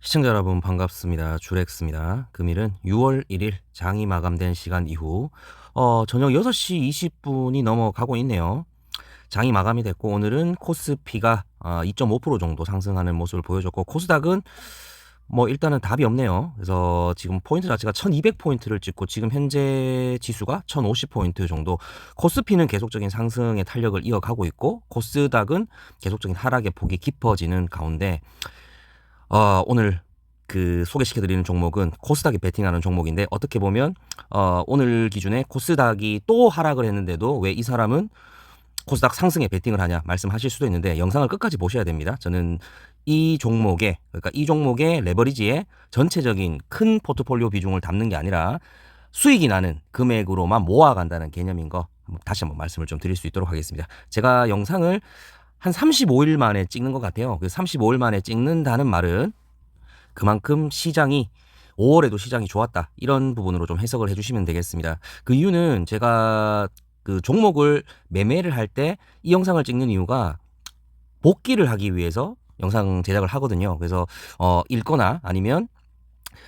시청자 여러분 반갑습니다. 주렉스입니다. 금일은 6월 1일 장이 마감된 시간 이후 저녁 6시 20분이 넘어가고 있네요. 장이 마감이 됐고 오늘은 코스피가 2.5% 정도 상승하는 모습을 보여줬고 코스닥은 뭐 일단은 답이 없네요. 그래서 지금 포인트 자체가 1200포인트를 찍고 지금 현재 지수가 1050포인트 정도. 코스피는 계속적인 상승의 탄력을 이어가고 있고 코스닥은 계속적인 하락의 폭이 깊어지는 가운데 오늘 소개시켜드리는 종목은 코스닥이 베팅하는 종목인데 어떻게 보면 오늘 기준에 코스닥이 또 하락을 했는데도 왜 이 사람은 코스닥 상승에 베팅을 하냐 말씀하실 수도 있는데 영상을 끝까지 보셔야 됩니다. 저는 이 종목의 레버리지에 전체적인 큰 포트폴리오 비중을 담는 게 아니라 수익이 나는 금액으로만 모아간다는 개념인 거 다시 한번 말씀을 좀 드릴 수 있도록 하겠습니다. 제가 영상을 한 35일 만에 찍는 것 같아요. 그 35일 만에 찍는다는 말은 그만큼 시장이 5월에도 시장이 좋았다. 이런 부분으로 좀 해석을 해주시면 되겠습니다. 그 이유는 제가 그 종목을 매매를 할 때 이 영상을 찍는 이유가 복귀를 하기 위해서 영상 제작을 하거든요. 그래서 읽거나 아니면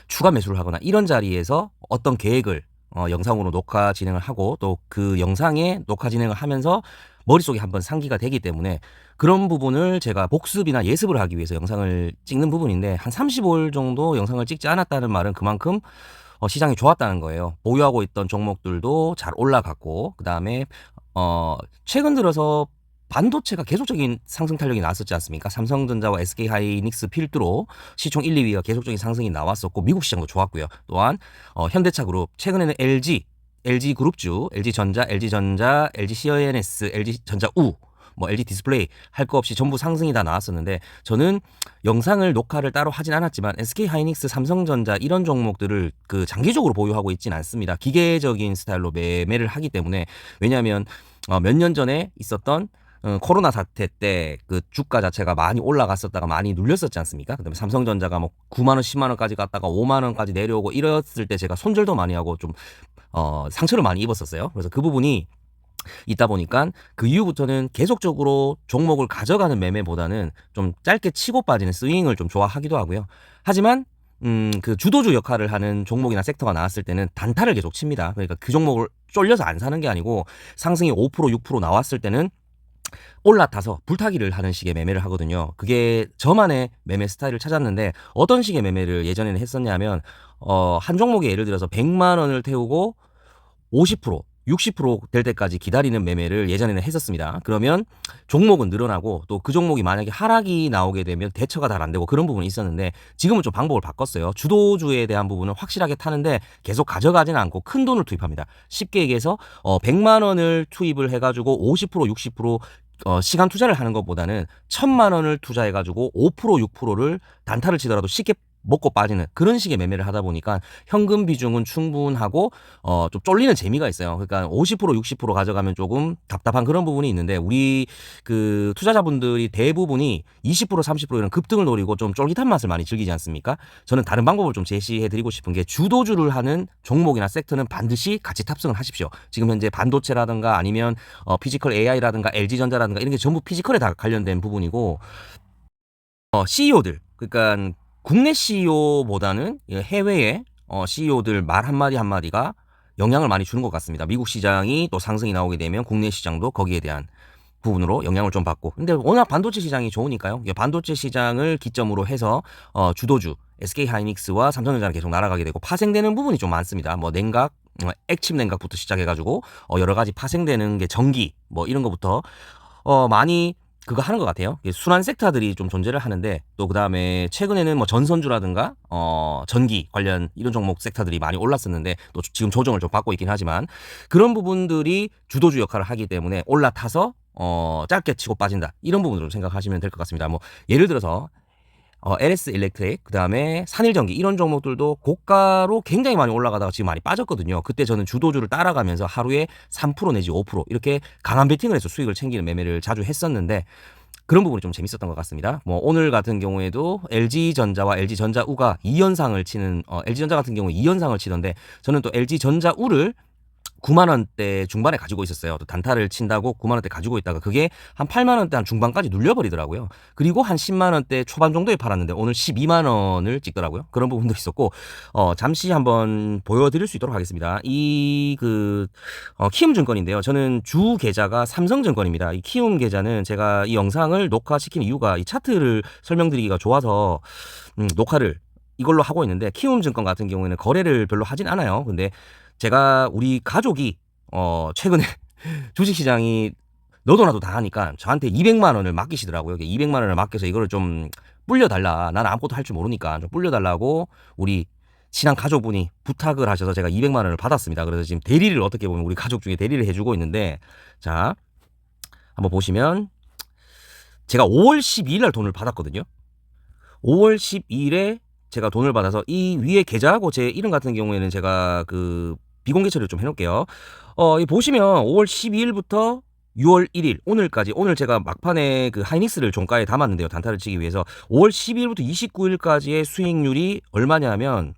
추가 매수를 하거나 이런 자리에서 어떤 계획을 영상으로 녹화 진행을 하고 또 그 영상에 녹화 진행을 하면서 머릿속에 한번 상기가 되기 때문에 그런 부분을 제가 복습이나 예습을 하기 위해서 영상을 찍는 부분인데 한 35일 정도 영상을 찍지 않았다는 말은 그만큼 시장이 좋았다는 거예요. 보유하고 있던 종목들도 잘 올라갔고 그다음에 최근 들어서 반도체가 계속적인 상승 탄력이 나왔었지 않습니까? 삼성전자와 SK하이닉스 필두로 시총 1, 2위가 계속적인 상승이 나왔었고 미국 시장도 좋았고요. 또한 현대차그룹 최근에는 LG그룹주, LG전자, LG CNS, LG전자우 뭐 LG 디스플레이 할 거 없이 전부 상승이 다 나왔었는데 저는 영상을 녹화를 따로 하진 않았지만 SK하이닉스, 삼성전자 이런 종목들을 그 장기적으로 보유하고 있진 않습니다. 기계적인 스타일로 매매를 하기 때문에 왜냐하면 몇 년 전에 있었던 코로나 사태 때 그 주가 자체가 많이 올라갔었다가 많이 눌렸었지 않습니까? 그다음에 삼성전자가 뭐 9만 원, 10만 원까지 갔다가 5만 원까지 내려오고 이랬을 때 제가 손절도 많이 하고 좀 상처를 많이 입었었어요. 그래서 그 부분이 있다 보니까 그 이후부터는 계속적으로 종목을 가져가는 매매보다는 좀 짧게 치고 빠지는 스윙을 좀 좋아하기도 하고요. 하지만 그 주도주 역할을 하는 종목이나 섹터가 나왔을 때는 단타를 계속 칩니다. 그러니까 그 종목을 쫄려서 안 사는 게 아니고 상승이 5%, 6% 나왔을 때는 올라타서 불타기를 하는 식의 매매를 하거든요. 그게 저만의 매매 스타일을 찾았는데 어떤 식의 매매를 예전에는 했었냐면 한 종목에 예를 들어서 100만 원을 태우고 50%, 60%될 때까지 기다리는 매매를 예전에는 했었습니다. 그러면 종목은 늘어나고 또 그 종목이 만약에 하락이 나오게 되면 대처가 잘 안 되고 그런 부분이 있었는데 지금은 좀 방법을 바꿨어요. 주도주에 대한 부분은 확실하게 타는데 계속 가져가지는 않고 큰 돈을 투입합니다. 쉽게 얘기해서 100만 원을 투입을 해가지고 50%, 60% 시간 투자를 하는 것보다는 1000만 원을 투자해가지고 5%, 6%를 단타를 치더라도 쉽게 먹고 빠지는 그런 식의 매매를 하다 보니까 현금 비중은 충분하고 좀 쫄리는 재미가 있어요. 그러니까 50%, 60% 가져가면 조금 답답한 그런 부분이 있는데 우리 그 투자자분들이 대부분이 20%, 30% 이런 급등을 노리고 좀 쫄깃한 맛을 많이 즐기지 않습니까? 저는 다른 방법을 좀 제시해 드리고 싶은 게 주도주를 하는 종목이나 섹터는 반드시 같이 탑승을 하십시오. 지금 현재 반도체라든가 아니면 피지컬 AI라든가 LG전자라든가 이런 게 전부 피지컬에 다 관련된 부분이고 CEO들 그러니까 국내 CEO보다는 해외의 CEO들 말 한마디 한마디가 영향을 많이 주는 것 같습니다. 미국 시장이 또 상승이 나오게 되면 국내 시장도 거기에 대한 부분으로 영향을 좀 받고. 근데 워낙 반도체 시장이 좋으니까요. 반도체 시장을 기점으로 해서 주도주 SK하이닉스와 삼성전자는 계속 날아가게 되고 파생되는 부분이 좀 많습니다. 뭐 냉각, 액침 냉각부터 시작해가지고 여러 가지 파생되는 게 전기 뭐 이런 것부터 많이 그거 하는 것 같아요. 순환 섹터들이 좀 존재를 하는데 또 그다음에 최근에는 뭐 전선주라든가 전기 관련 이런 종목 섹터들이 많이 올랐었는데 또 지금 조정을 좀 받고 있긴 하지만 그런 부분들이 주도주 역할을 하기 때문에 올라타서 짧게 치고 빠진다. 이런 부분으로 생각하시면 될 것 같습니다. 뭐 예를 들어서 LS 일렉트릭, 그다음에 산일전기 이런 종목들도 고가로 굉장히 많이 올라가다가 지금 많이 빠졌거든요. 그때 저는 주도주를 따라가면서 하루에 3% 내지 5% 이렇게 강한 베팅을 해서 수익을 챙기는 매매를 자주 했었는데 그런 부분이 좀 재밌었던 것 같습니다. 뭐 오늘 같은 경우에도 LG전자와 LG전자우가 2연상을 치는 LG전자 같은 경우에 2연상을 치던데 저는 또 LG전자우를 9만 원대 중반에 가지고 있었어요. 또 단타를 친다고 9만 원대 가지고 있다가 그게 한 8만 원대 한 중반까지 눌려버리더라고요. 그리고 한 10만 원대 초반 정도에 팔았는데 오늘 12만 원을 찍더라고요. 그런 부분도 있었고 잠시 한번 보여드릴 수 있도록 하겠습니다. 키움증권인데요. 저는 주 계좌가 삼성증권입니다. 이 키움 계좌는 제가 이 영상을 녹화시킨 이유가 이 차트를 설명드리기가 좋아서 녹화를 이걸로 하고 있는데 키움증권 같은 경우에는 거래를 별로 하진 않아요. 근데 제가 우리 가족이 최근에 주식시장이 너도 나도 다 하니까 저한테 200만 원을 맡기시더라고요. 200만 원을 맡겨서 이거를 좀 불려달라. 나는 아무것도 할 줄 모르니까 좀 불려달라고 우리 친한 가족분이 부탁을 하셔서 제가 200만 원을 받았습니다. 그래서 지금 대리를 어떻게 보면 우리 가족 중에 대리를 해주고 있는데 자 한번 보시면 제가 5월 12일 날 돈을 받았거든요. 5월 12일에 제가 돈을 받아서 이 위에 계좌하고 제 이름 같은 경우에는 제가 그 비공개 처리를 좀 해놓을게요. 이 보시면 5월 12일부터 6월 1일 오늘까지 오늘 제가 막판에 그 하이닉스를 종가에 담았는데요. 단타를 치기 위해서 5월 12일부터 29일까지의 수익률이 얼마냐면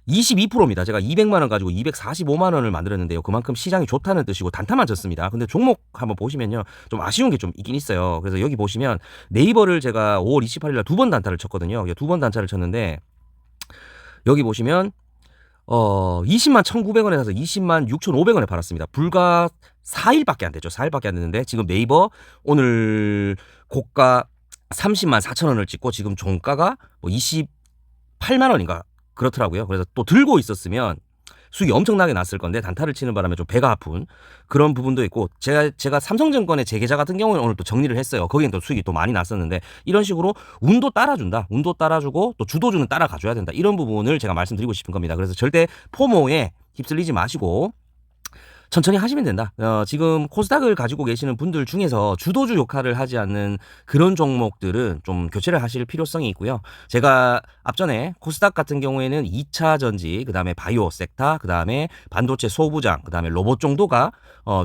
22%입니다. 제가 200만 원 가지고 245만 원을 만들었는데요. 그만큼 시장이 좋다는 뜻이고 단타만 쳤습니다. 근데 종목 한번 보시면요. 좀 아쉬운 게 좀 있긴 있어요. 그래서 여기 보시면 네이버를 제가 5월 28일 날 두 번 단타를 쳤거든요. 두 번 단타를 쳤는데 여기 보시면 20만 1,900원에 사서 20만 6,500원에 팔았습니다. 불과 4일밖에 안 됐죠. 4일밖에 안 됐는데 지금 네이버 오늘 고가 30만 4천 원을 찍고 지금 종가가 뭐 28만 원인가 그렇더라고요. 그래서 또 들고 있었으면 수익이 엄청나게 났을 건데 단타를 치는 바람에 좀 배가 아픈 그런 부분도 있고 제가 삼성증권의 제 계좌 같은 경우는 오늘 또 정리를 했어요. 거기엔 또 수익이 또 많이 났었는데 이런 식으로 운도 따라준다. 운도 따라주고 또 주도주는 따라가줘야 된다. 이런 부분을 제가 말씀드리고 싶은 겁니다. 그래서 절대 포모에 휩쓸리지 마시고 천천히 하시면 된다. 지금 코스닥을 가지고 계시는 분들 중에서 주도주 역할을 하지 않는 그런 종목들은 좀 교체를 하실 필요성이 있고요. 제가 앞전에 코스닥 같은 경우에는 2차 전지, 그 다음에 바이오 섹터, 그 다음에 반도체 소부장, 그 다음에 로봇 정도가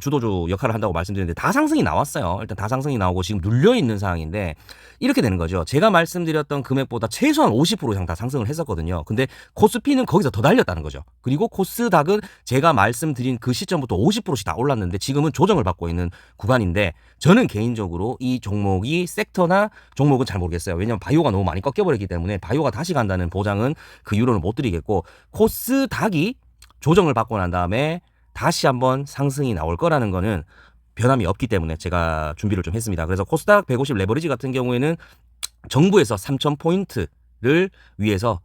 주도주 역할을 한다고 말씀드렸는데 다 상승이 나왔어요. 일단 다 상승이 나오고 지금 눌려있는 상황인데 이렇게 되는 거죠. 제가 말씀드렸던 금액보다 최소한 50% 이상 다 상승을 했었거든요. 근데 코스피는 거기서 더 달렸다는 거죠. 그리고 코스닥은 제가 말씀드린 그 시점부터 50%씩 다 올랐는데 지금은 조정을 받고 있는 구간인데 저는 개인적으로 이 종목이 섹터나 종목은 잘 모르겠어요. 왜냐하면 바이오가 너무 많이 꺾여버렸기 때문에 바이오가 다시 간다는 보장은 그 이후로는 못 드리겠고 코스닥이 조정을 받고 난 다음에 다시 한번 상승이 나올 거라는 거는 변함이 없기 때문에 제가 준비를 좀 했습니다. 그래서 코스닥 150 레버리지 같은 경우에는 정부에서 3,000포인트를 위해서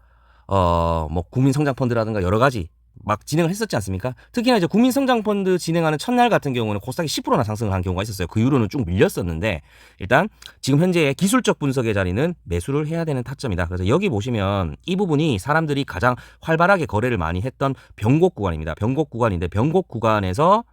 뭐 국민성장펀드라든가 여러 가지 막 진행을 했었지 않습니까? 특히나 이제 국민성장펀드 진행하는 첫날 같은 경우는 코스닥이 10%나 상승을 한 경우가 있었어요. 그 이후로는 쭉 밀렸었는데 일단 지금 현재의 기술적 분석의 자리는 매수를 해야 되는 타점이다. 그래서 여기 보시면 이 부분이 사람들이 가장 활발하게 거래를 많이 했던 변곡 구간입니다. 변곡 구간인데 변곡 구간에서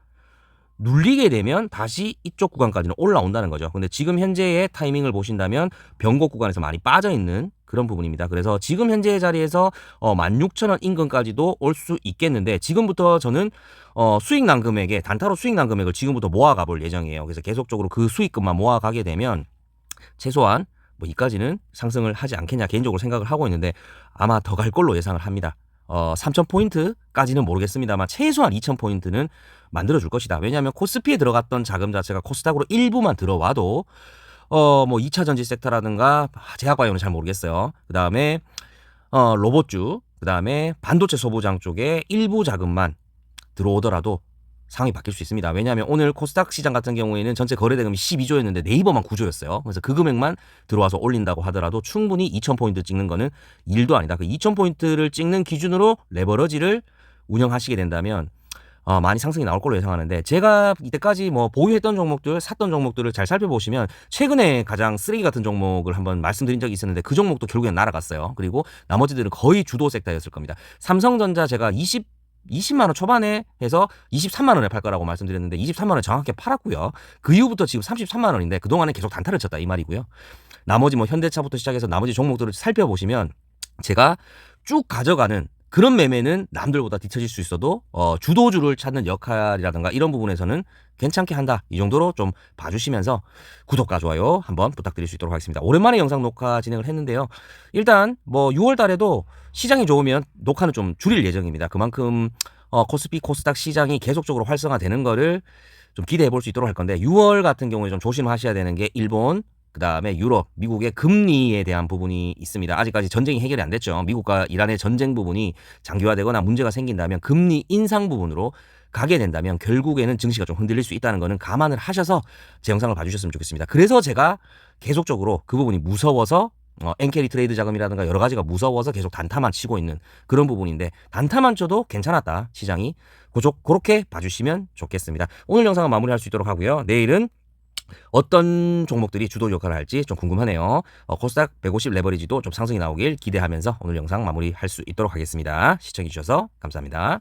눌리게 되면 다시 이쪽 구간까지는 올라온다는 거죠. 근데 지금 현재의 타이밍을 보신다면 변곡 구간에서 많이 빠져 있는 그런 부분입니다. 그래서 지금 현재의 자리에서 16,000원 인근까지도 올 수 있겠는데 지금부터 저는 수익 난 금액에 단타로 수익 난 금액을 지금부터 모아가 볼 예정이에요. 그래서 계속적으로 그 수익금만 모아가게 되면 최소한 뭐 이까지는 상승을 하지 않겠냐 개인적으로 생각을 하고 있는데 아마 더 갈 걸로 예상을 합니다. 3,000포인트까지는 모르겠습니다만 최소한 2,000포인트는 만들어줄 것이다. 왜냐하면 코스피에 들어갔던 자금 자체가 코스닥으로 일부만 들어와도 뭐 2차 전지 섹터라든가 제약바이오는 잘 모르겠어요. 그 다음에 로봇주, 그 다음에 반도체 소부장 쪽에 일부 자금만 들어오더라도 상황이 바뀔 수 있습니다. 왜냐하면 오늘 코스닥 시장 같은 경우에는 전체 거래 대금이 12조였는데 네이버만 9조였어요. 그래서 그 금액만 들어와서 올린다고 하더라도 충분히 2,000포인트 찍는 거는 일도 아니다. 그 2,000포인트를 찍는 기준으로 레버러지를 운영하시게 된다면 많이 상승이 나올 걸로 예상하는데 제가 이때까지 뭐 보유했던 종목들, 샀던 종목들을 잘 살펴보시면 최근에 가장 쓰레기 같은 종목을 한번 말씀드린 적이 있었는데 그 종목도 결국엔 날아갔어요. 그리고 나머지들은 거의 주도 섹터였을 겁니다. 삼성전자 제가 20만 원 초반에 해서 23만 원에 팔 거라고 말씀드렸는데 23만 원에 정확하게 팔았고요. 그 이후부터 지금 33만 원인데 그동안에 계속 단타를 쳤다 이 말이고요. 나머지 뭐 현대차부터 시작해서 나머지 종목들을 살펴보시면 제가 쭉 가져가는 그런 매매는 남들보다 뒤처질 수 있어도 주도주를 찾는 역할이라든가 이런 부분에서는 괜찮게 한다. 이 정도로 좀 봐주시면서 구독과 좋아요 한번 부탁드릴 수 있도록 하겠습니다. 오랜만에 영상 녹화 진행을 했는데요. 일단 뭐 6월 달에도 시장이 좋으면 녹화는 좀 줄일 예정입니다. 그만큼 코스피 코스닥 시장이 계속적으로 활성화되는 거를 좀 기대해 볼 수 있도록 할 건데 6월 같은 경우에 좀 조심하셔야 되는 게 일본, 그다음에 유럽, 미국의 금리에 대한 부분이 있습니다. 아직까지 전쟁이 해결이 안 됐죠. 미국과 이란의 전쟁 부분이 장기화되거나 문제가 생긴다면 금리 인상 부분으로 가게 된다면 결국에는 증시가 좀 흔들릴 수 있다는 거는 감안을 하셔서 제 영상을 봐주셨으면 좋겠습니다. 그래서 제가 계속적으로 그 부분이 무서워서 엔캐리 트레이드 자금이라든가 여러 가지가 무서워서 계속 단타만 치고 있는 그런 부분인데 단타만 쳐도 괜찮았다 시장이 그렇게 봐주시면 좋겠습니다. 오늘 영상은 마무리할 수 있도록 하고요. 내일은 어떤 종목들이 주도 역할을 할지 좀 궁금하네요. 코스닥 150 레버리지도 좀 상승이 나오길 기대하면서 오늘 영상 마무리할 수 있도록 하겠습니다. 시청해주셔서 감사합니다.